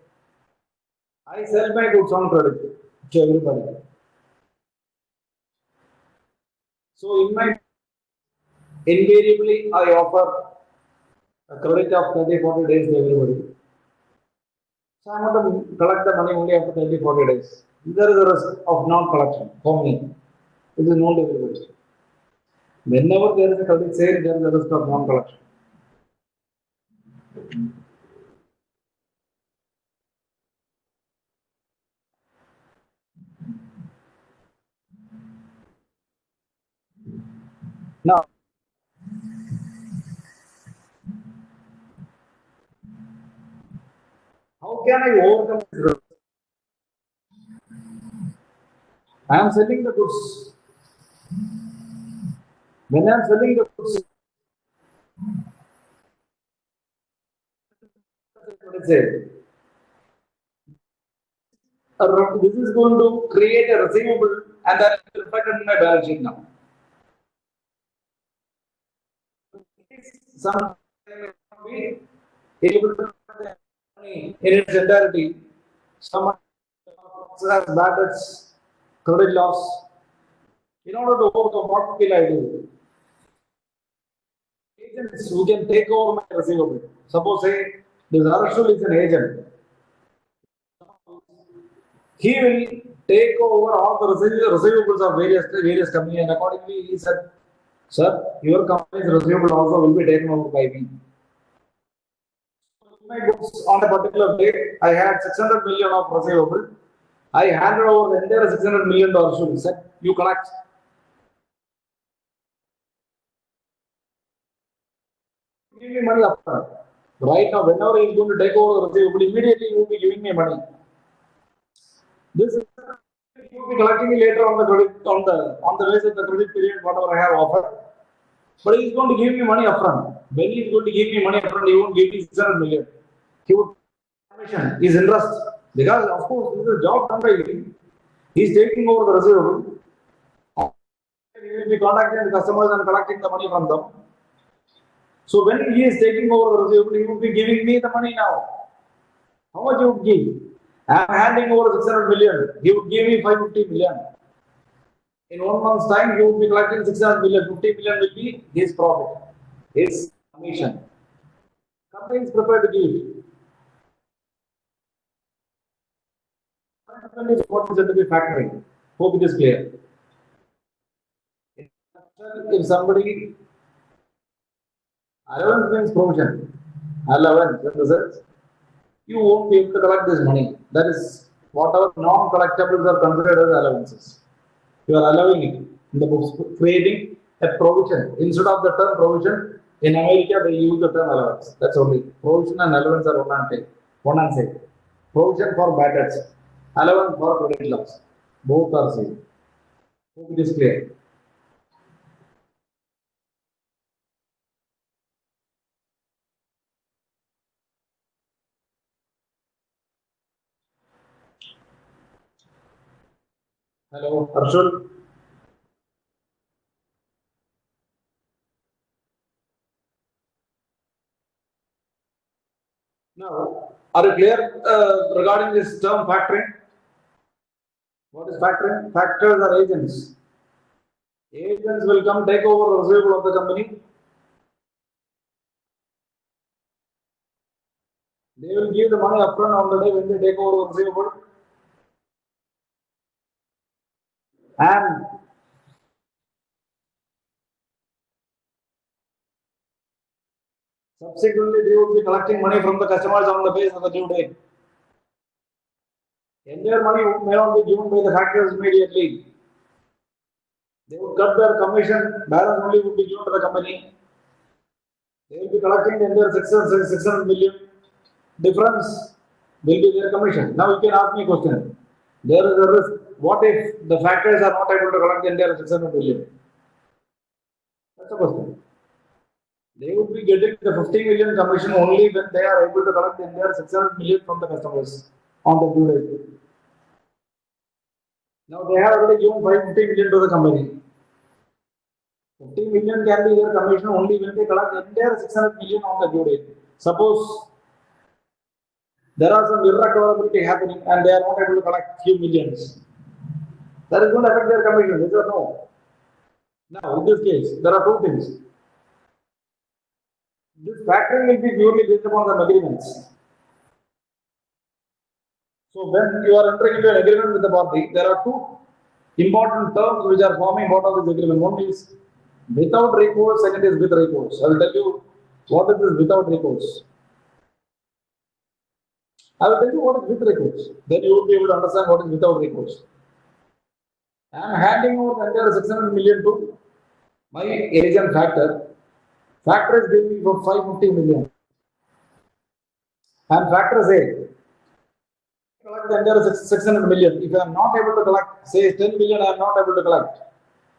I sell my goods on credit to everybody. So in my invariably I offer a credit of 30, 40 days to everybody. So I'm going to collect the money only after 30, 40 days. There is a risk of non-collection for me. It is known to everybody. Whenever there is a credit sale, there is a risk of non-collection. Now, how can I overcome this risk? I am selling the goods. When I am selling the goods, credit sale. This is going to create a receivable and that is reflected in my balance sheet now. Some be able to money in its entirety. Someone has bad debts, credit loss. In order to overcome, what will I do? Agents who can take over my receivable. Suppose say this Arshul is an agent. He will take over all the receivables of various companies, and accordingly he said, "Sir, your company's receivable also will be taken over by me." My books on a particular day, I had 600 million of receivable. I handed over the entire 600 million to Arshul. He said, "You collect." Give me money upfront. Right now, whenever he is going to take over the receivable, immediately he will be giving me money. This is he will be collecting me later on the credit on the basis of the credit period, whatever I have offered. But he is going to give me money upfront. When he is going to give me money upfront, he won't give me 600 million. He would commission his interest. Because of course this is a job done by him. He is taking over the receivable. He will be contacting the customers and collecting the money from them. So when he is taking over the receivable, he will be giving me the money now. How much he would give? I am handing over 600 million. He would give me 550 million. In 1 month's time, he would be collecting 600 million. 50 million will be his profit, his commission. Company is prepared to give it. What is it to be factoring? Hope it is clear. If somebody allowance means provision, allowance in the sense you won't be able to collect this money. That is whatever non-collectibles are considered as allowances. You are allowing it in the books, creating a provision. Instead of the term provision, in America they use the term allowance. That's only. Provision and allowance are one and same. Provision for bad debts, allowance for credit loss. Both are same. Hope it is clear. Hello, Arshul. Now, are you clear regarding this term factoring? What is factoring? Factors are agents. Agents will come take over the receivable of the company. They will give the money upfront on the day when they take over the receivable. And subsequently, they will be collecting money from the customers on the base of the due date. Entire money may not be given by the factors immediately. They would cut their commission, balance only would be given to the company. They will be collecting the entire 600 million. Difference will be their commission. Now you can ask me a question. There is a risk. What if the factories are not able to collect the entire 600 million? That's the question. They would be getting the 50 million commission only when they are able to collect the entire 600 million from the customers on the due date. Now they have already given 550 million to the company. 50 million can be their commission only when they collect the entire 600 million on the due date. Suppose there are some irrecoverability happening and they are not able to collect few millions. That is going to affect their commission, yes or no? Now, in this case, there are two things. This factoring will be purely based upon the agreements. So, when you are entering into an agreement with the party, there are two important terms which are forming part of this agreement. One is without recourse, second is with recourse. I will tell you what is this without recourse. I will tell you what is with recourse. Then you will be able to understand what is without recourse. I am handing over the entire 600 million to my agent factor. Factor is giving me for 550 million. And factor say, collect the entire 600 million. If I am not able to collect, say 10 million, I am not able to collect.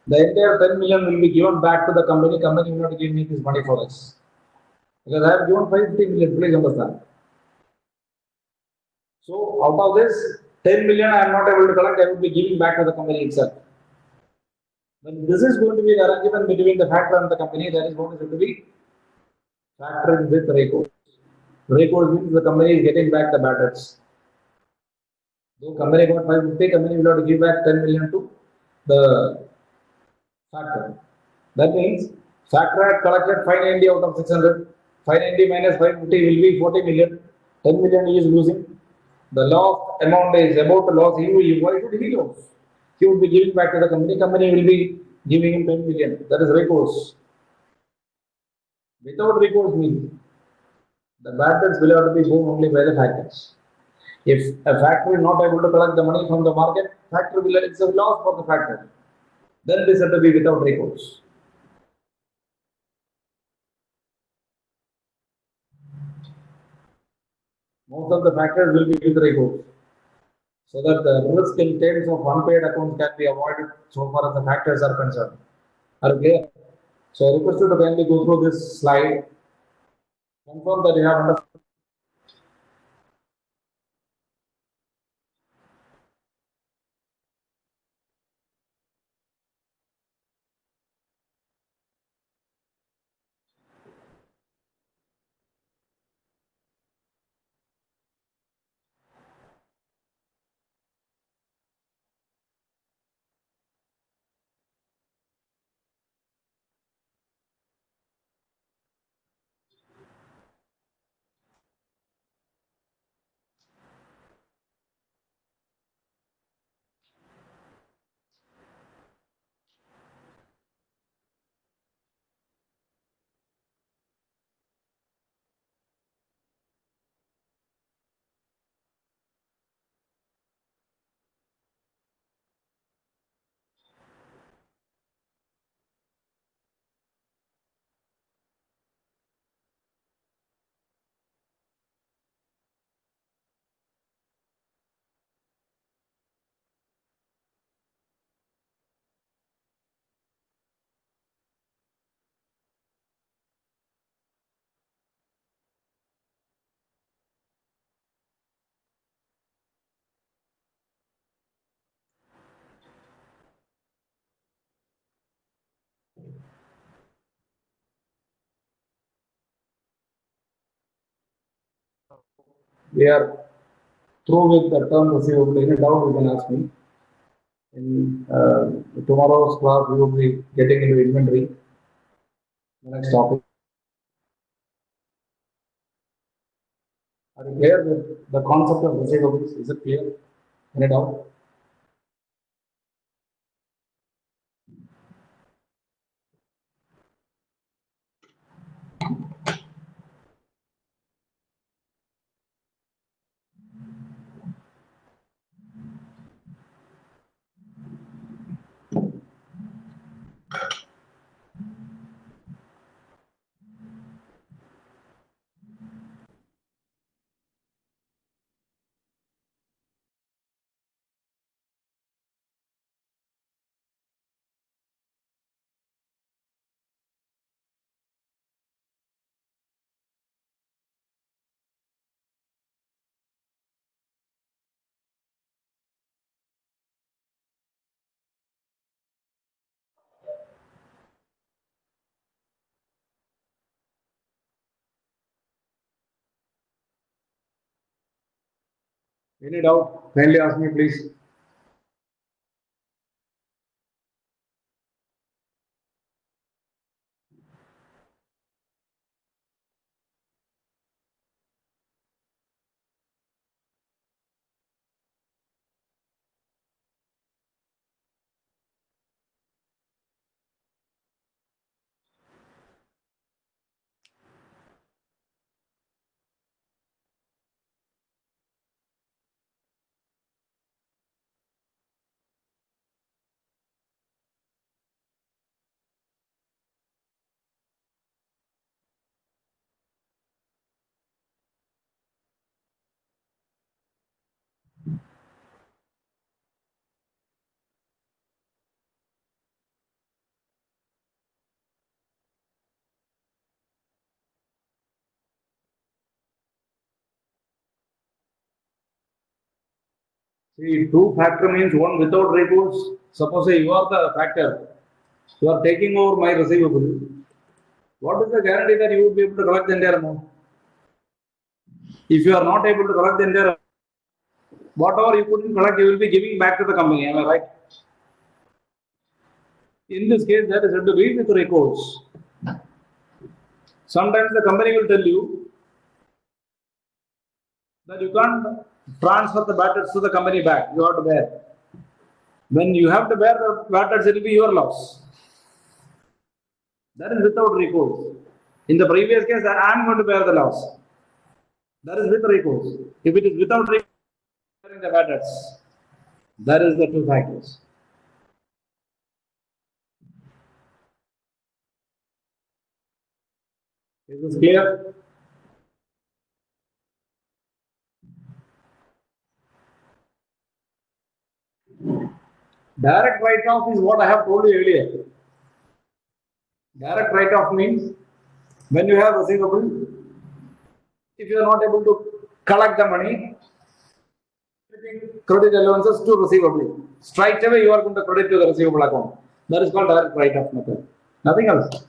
The entire 10 million will be given back to the company. Company will not give me this money for us. Because I have given 550 million, please understand. So out of this 10 million I am not able to collect, I will be giving back to the company itself. When this is going to be the arrangement between the factor and the company, that is going to be factoring with recourse. Recourse means the company is getting back the bad debts. So company got 550, company will have to give back 10 million to the factor. That means factor had collected 590 out of 600. 590 minus 550 will be 40 million. 10 million he is losing. The loss amount is about the loss. Why should he lose? He would be giving back to the company. Company will be giving him 10 million. That is recourse. Without recourse means the bad debts will have to be borne only by the factors. If a factory is not able to collect the money from the market, factory will it's a loss for the factory. Then it is said to be without recourse. Most of the factors will be with recourse, so that the risk in terms of unpaid accounts can be avoided so far as the factors are concerned. Are you clear? So I request you to kindly go through this slide. Confirm that you have understood. We are through with the term receivable. Any doubt you can ask me. In tomorrow's class, we will be getting into inventory. The next topic. Are you clear with the concept of receivables? Is it clear? Any doubt? Any doubt? Kindly ask me, please. See, two factor means one without recourse. Suppose you are the factor, you are taking over my receivable. What is the guarantee that you will be able to collect the entire amount? If you are not able to collect the entire, whatever you couldn't collect, you will be giving back to the company. Am I right? In this case, that is said to be with recourse. Sometimes the company will tell you that you can't transfer the bad debts to the company back. You have to bear. When you have to bear the bad debts, it will be your loss. That is without recourse. In the previous case, I am going to bear the loss. That is with recourse. If it is without recourse, bearing the bad debts. That is the two factors. Is this clear? Direct write-off is what I have told you earlier. Direct write-off means when you have receivable, if you are not able to collect the money, credit allowances to receivable. Straight away you are going to credit to the receivable account. That is called direct write-off method. Nothing else.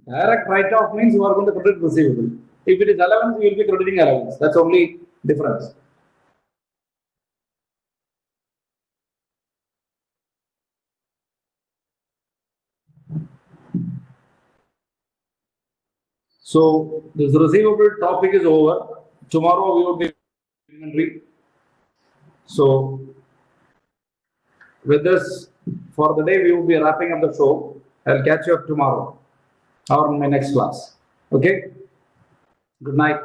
Direct write-off means you are going to credit receivable. If it is allowance, you will be crediting allowance. That's only difference. So this receivable topic is over. Tomorrow we will be inventory. So with this, for the day we will be wrapping up the show. I'll catch you up tomorrow or in my next class. Okay? Good night.